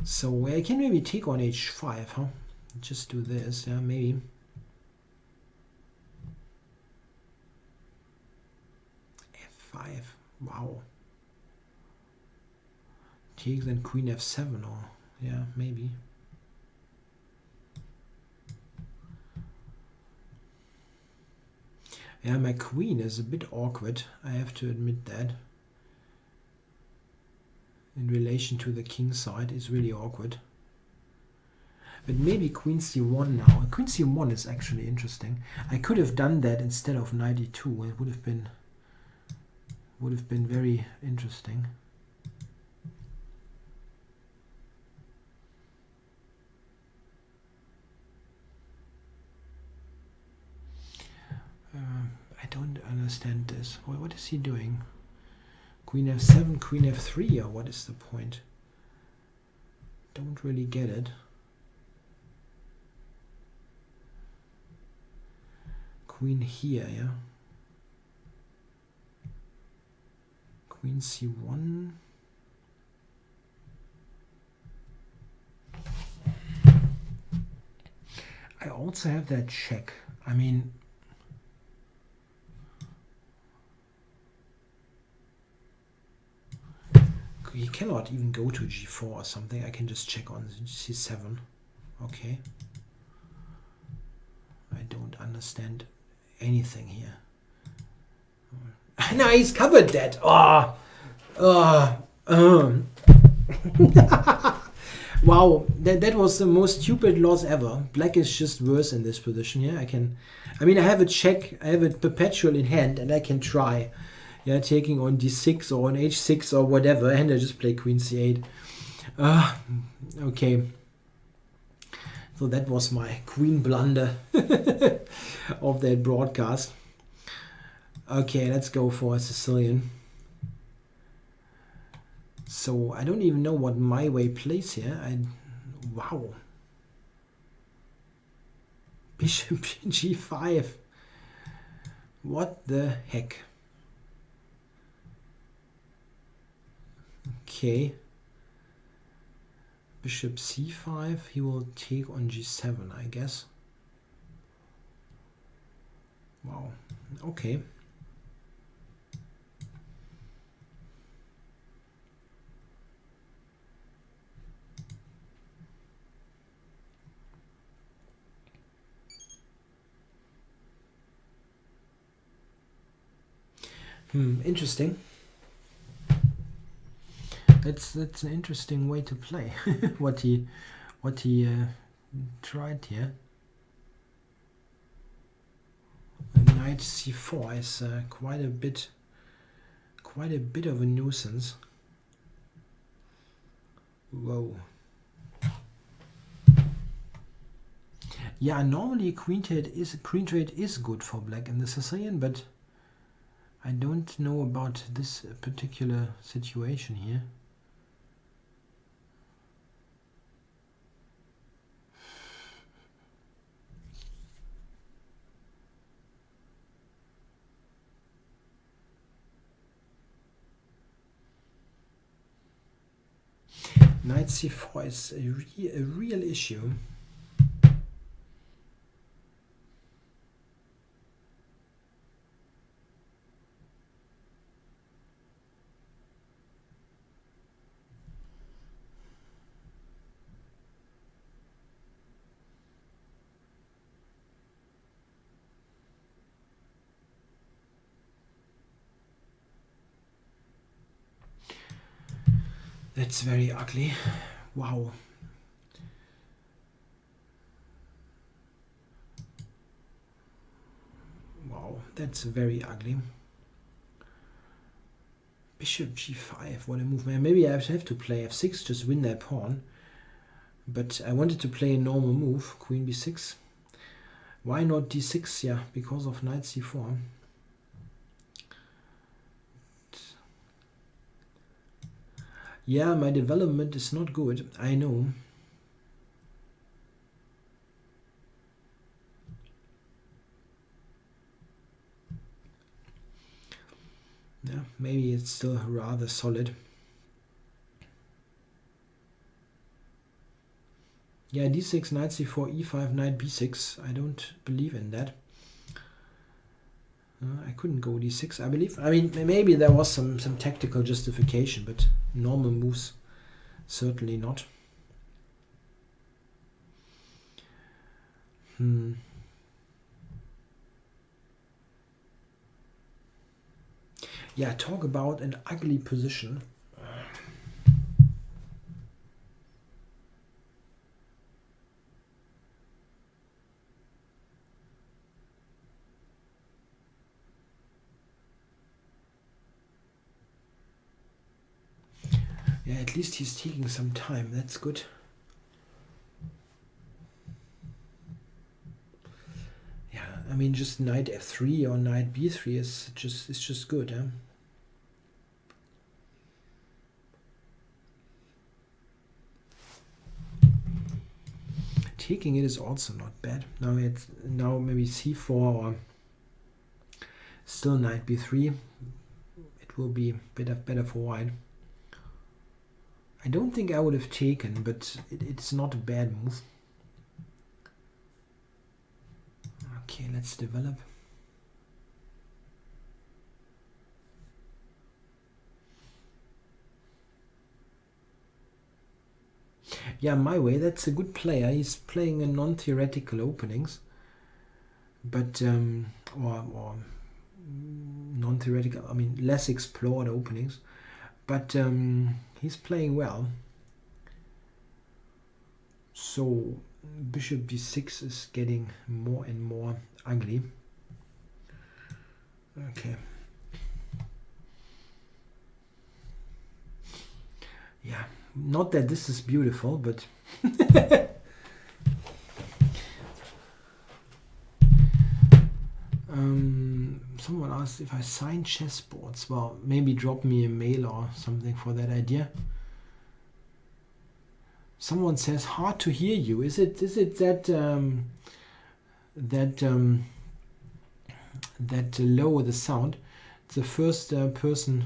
So I can maybe take on h5, huh? Just do this, yeah, maybe. f5, wow. Take then queen f7, or yeah, maybe. Yeah, my queen is a bit awkward, I have to admit that. In relation to the king side, it's really awkward. But maybe queen c1 now. Queen c1 is actually interesting. I could have done that instead of knight e2. It would have been very interesting. I don't understand this. What is he doing? Queen f7, queen f3, or what is the point? Don't really get it. Queen here, yeah. Queen c1. I also have that check. I mean, he cannot even go to g4 or something. I can just check on c7. Okay. I don't understand anything here. No, he's covered that. Wow, that was the most stupid loss ever. Black is just worse in this position here. I mean, I have a check. I have a perpetual in hand, and I can try. Yeah, taking on d6 or on h6 or whatever, and I just play queen c8. Okay. So that was my queen blunder of that broadcast. Okay, let's go for a Sicilian. So I don't even know what my way plays here. Wow. Bishop g5. What the heck? Okay. Bishop c5. He will take on g7, I guess. Wow. Okay. Interesting. That's an interesting way to play. what he tried here. Knight c4 is quite a bit of a nuisance. Whoa. Yeah, normally queen trade is good for black in the Sicilian, but I don't know about this particular situation here. Knight c4 is a real issue. That's very ugly. Wow. Wow, that's very ugly. Bishop g5, what a move, man. Maybe I have to play f6, just win that pawn. But I wanted to play a normal move, queen b6. Why not d6? Yeah, because of knight c4. Yeah, my development is not good, I know. Yeah, maybe it's still rather solid. Yeah, d6, knight c4, e5, knight b6. I don't believe in that. I couldn't go d6, I believe. I mean, maybe there was some tactical justification, but normal moves, certainly not. Yeah, talk about an ugly position. Yeah, at least he's taking some time. That's good. Yeah, I mean, just knight f3 or knight b3 is just good, huh? Taking it is also not bad. Now maybe c4 or still knight b3. It will be better for white. I don't think I would have taken, but it's not a bad move. Okay, let's develop. Yeah, my way, that's a good player. He's playing in non-theoretical openings, but or non-theoretical, I mean less explored openings, but he's playing well. So bishop d6 is getting more and more ugly. Okay. Yeah, not that this is beautiful, but someone asked if I sign chessboards. Well, maybe drop me a mail or something for that idea. Someone says hard to hear you. Is it that that low the sound? The first person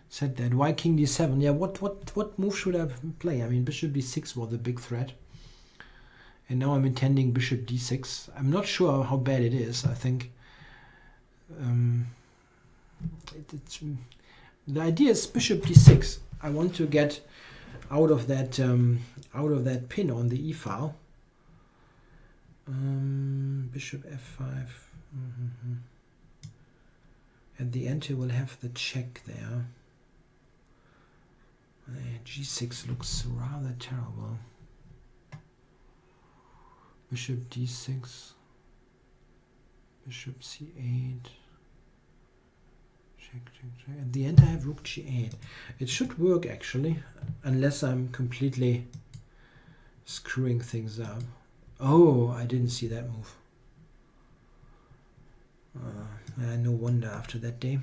said that. Why king d7? Yeah, what move should I play? I mean, bishop d6 was the big threat, and now I'm intending bishop d6. I'm not sure how bad it is. I think the idea is bishop d6. I want to get out of that pin on the e file. Bishop f5. At the end, you will have the check there. G6 looks rather terrible. Bishop d6. Bishop c8. Check. At the end, I have rook g8. It should work actually, unless I'm completely screwing things up. Oh, I didn't see that move. No wonder after that day.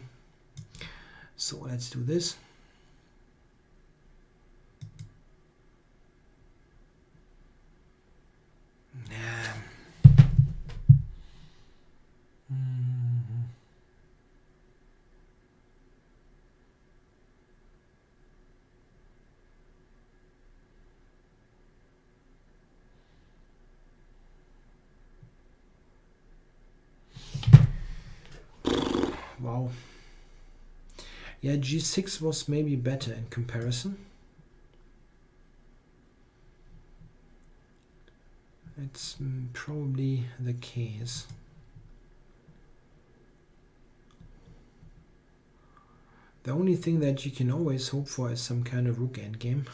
So let's do this. Wow. Yeah, g6 was maybe better in comparison. It's probably the case. The only thing that you can always hope for is some kind of rook endgame.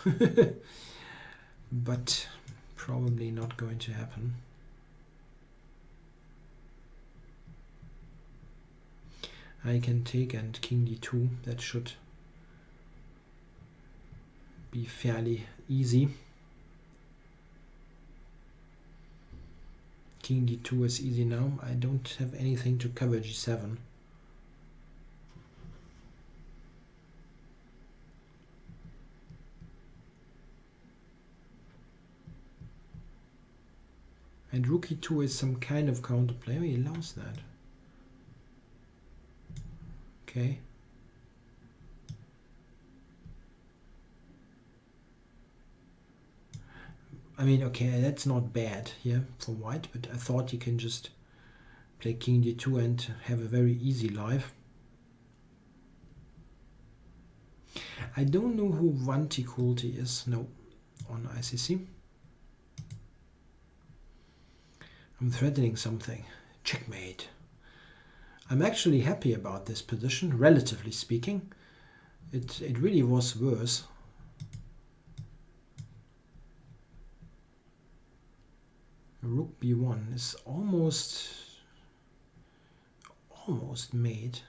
But probably not going to happen. I can take and king d2. That should be fairly easy. King d2 is easy now. I don't have anything to cover g7. And rook e2 is some kind of counterplay. Oh, he allows that. Okay. I mean, okay, that's not bad here for white, but I thought you can just play king d2 and have a very easy life. I don't know who Vanti Kulti is. No, on ICC. I'm threatening something. Checkmate. I'm actually happy about this position, relatively speaking. It really was worse. Rook b1 is almost made.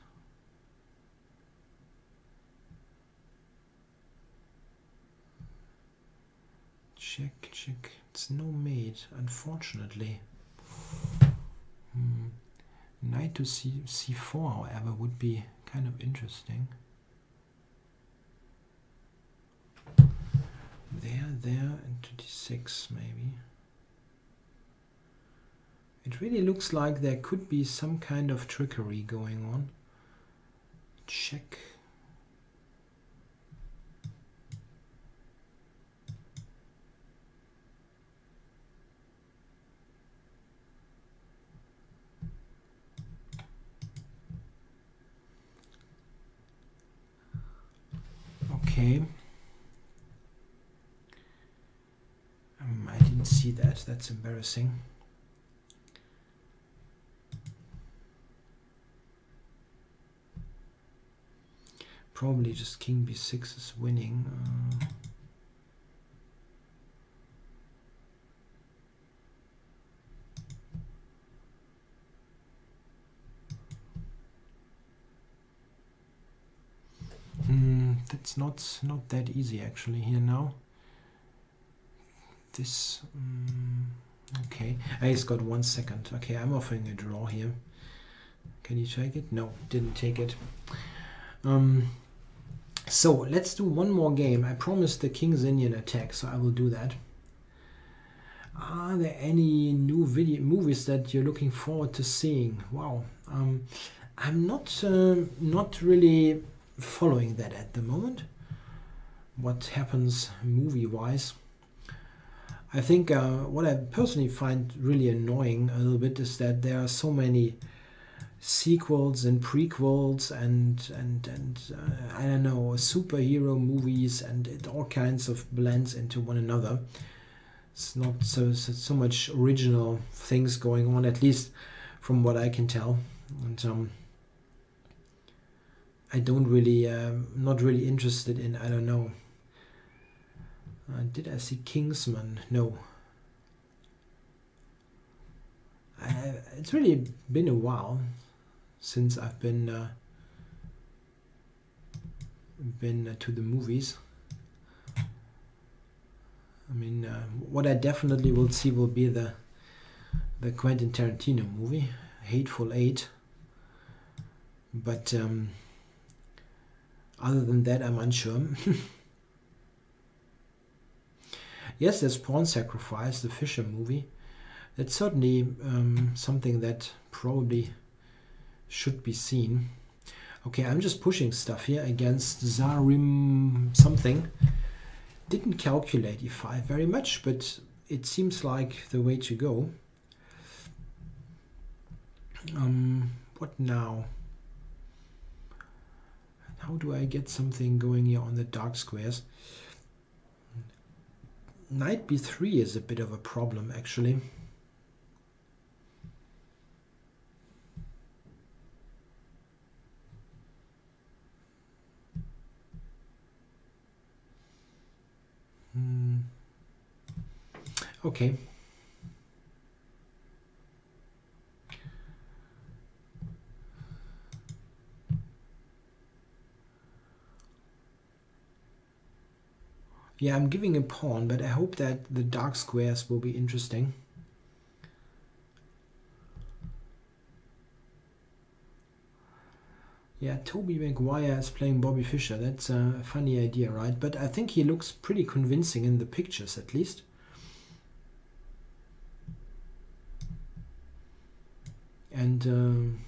Check, check. It's no mate, unfortunately. Knight to c4, however, would be kind of interesting. There, and to d6 maybe. It really looks like there could be some kind of trickery going on. Check. Okay. I didn't see that. That's embarrassing. Probably just king b6 is winning. That's not that easy actually here now. This okay. He's got 1 second. Okay, I'm offering a draw here. Can you take it? No, didn't take it. So let's do one more game. I promised the King's Indian attack, so I will do that. Are there any new movies that you're looking forward to seeing? Wow, I'm not really following that at the moment. What happens movie-wise? I think what I personally find really annoying a little bit is that there are so many sequels and prequels and I don't know, superhero movies, and it all kinds of blends into one another. It's not so much original things going on, at least from what I can tell. And I don't really, not really interested in, I don't know. Did I see Kingsman? No. It's really been a while since I've been to the movies. I mean, what I definitely will see will be the Quentin Tarantino movie, Hateful Eight. But other than that, I'm unsure. Yes, there's Pawn Sacrifice, the Fisher movie. That's certainly something that probably should be seen. Okay, I'm just pushing stuff here against Zarim something. Didn't calculate e5 very much, but it seems like the way to go. What now? How do I get something going here on the dark squares? Knight b3 is a bit of a problem, actually. Okay. Yeah, I'm giving a pawn, but I hope that the dark squares will be interesting. Yeah, Toby Maguire is playing Bobby Fischer. That's a funny idea, right? But I think he looks pretty convincing in the pictures, at least. And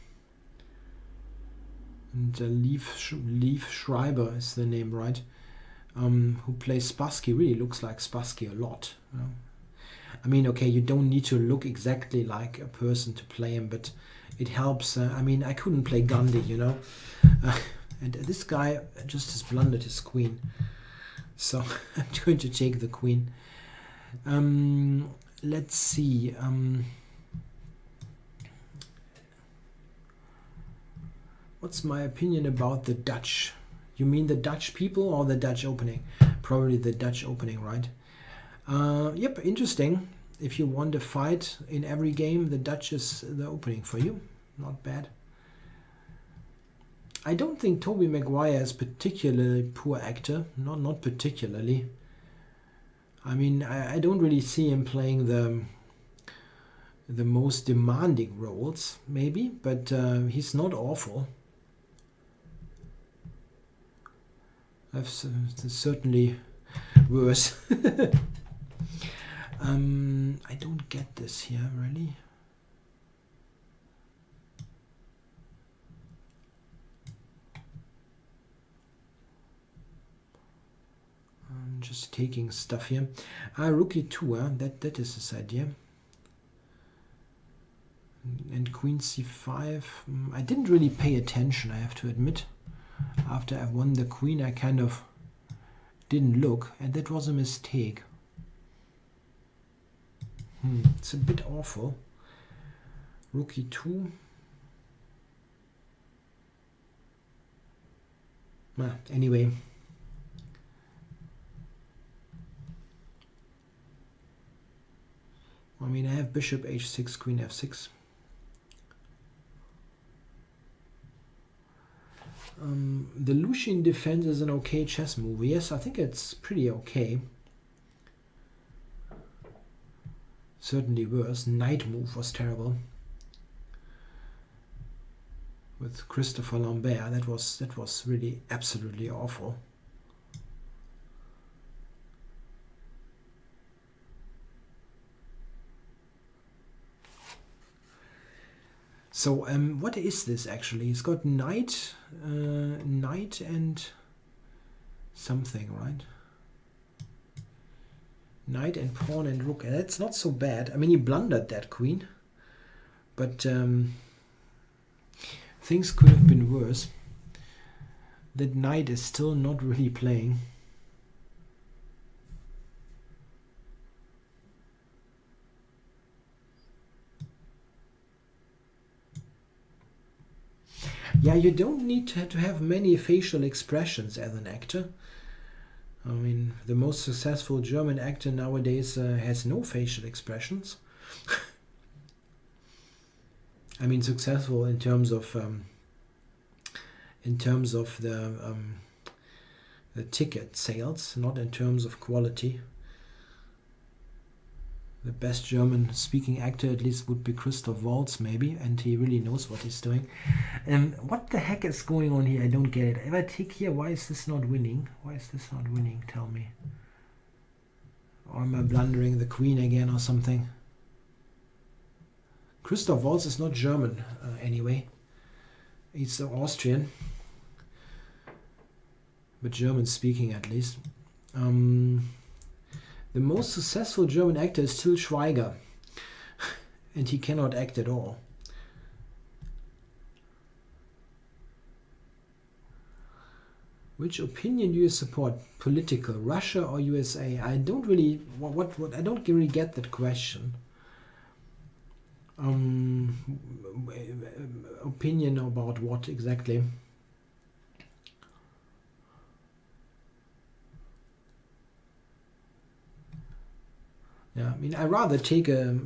Leif Schreiber is the name, right? Who plays Spassky, really looks like Spassky a lot. You know? I mean, okay, you don't need to look exactly like a person to play him, but it helps. I mean, I couldn't play Gandhi, you know. And this guy just has blundered his queen. So I'm going to take the queen. Let's see. What's my opinion about the Dutch? You mean the Dutch people or the Dutch opening? Probably the Dutch opening, right? Yep, interesting. If you want a fight in every game, the Dutch is the opening for you. Not bad. I don't think Toby Maguire is particularly poor actor. Not particularly. I mean, I don't really see him playing the most demanding roles, maybe, but he's not awful. I've certainly worse. I don't get this here, really. I'm just taking stuff here. Rookie 2, that is this idea. And Queen C5. I didn't really pay attention, I have to admit. After I won the queen, I kind of didn't look, and that was a mistake. It's a bit awful. Rook E2. Anyway. I mean, I have bishop H6, queen F6. The Lushin defense is an okay chess move. Yes, I think it's pretty okay. Certainly worse. Knight move was terrible. With Christopher Lambert, that was really absolutely awful. So what is this actually? It's got knight, knight and something, right? Knight and pawn and rook. And that's not so bad. I mean, he blundered that queen, but things could have been worse. That knight is still not really playing. Yeah, you don't need to have many facial expressions as an actor. I mean, the most successful German actor nowadays has no facial expressions. I mean, successful in terms of the ticket sales, not in terms of quality. The best German-speaking actor, at least, would be Christoph Waltz, maybe, and he really knows what he's doing. What the heck is going on here? I don't get it. If I take here, why is this not winning? Why is this not winning? Tell me. Or am I blundering the queen again or something? Christoph Waltz is not German, anyway. He's Austrian. But German-speaking, at least. The most successful German actor is Till Schweiger, and he cannot act at all. Which opinion do you support? Political, Russia or USA? I don't really I don't really get that question. Opinion about what exactly? Yeah, I mean, I rather take a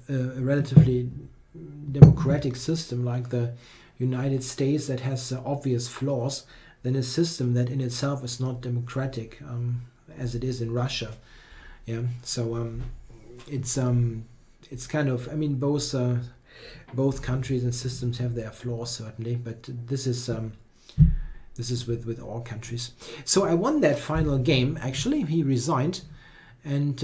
relatively democratic system like the United States that has obvious flaws than a system that in itself is not democratic, as it is in Russia. Yeah, so it's kind of, I mean, both countries and systems have their flaws certainly, but this is with all countries. So I won that final game. Actually, he resigned. And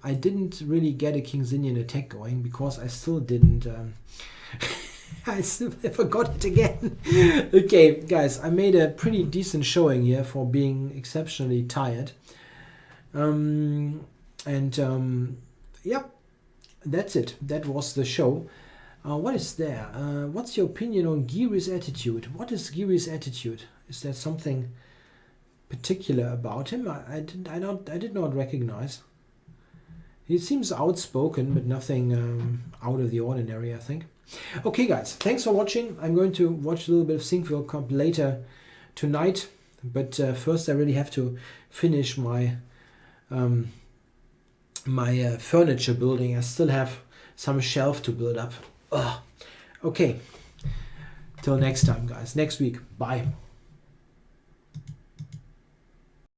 I didn't really get a King's Indian attack going because I still didn't. I forgot it again. Okay, guys, I made a pretty decent showing here for being exceptionally tired. Yeah, that's it. That was the show. What is there? What's your opinion on Giri's attitude? What is Giri's attitude? Is there something particular about him? I did not recognize. He seems outspoken, but nothing out of the ordinary, I think. Okay, guys, thanks for watching. I'm going to watch a little bit of Sync World Cup later tonight, but first I really have to finish my furniture building. I still have some shelf to build up. Ugh. Okay, till next time, guys. Next week. Bye.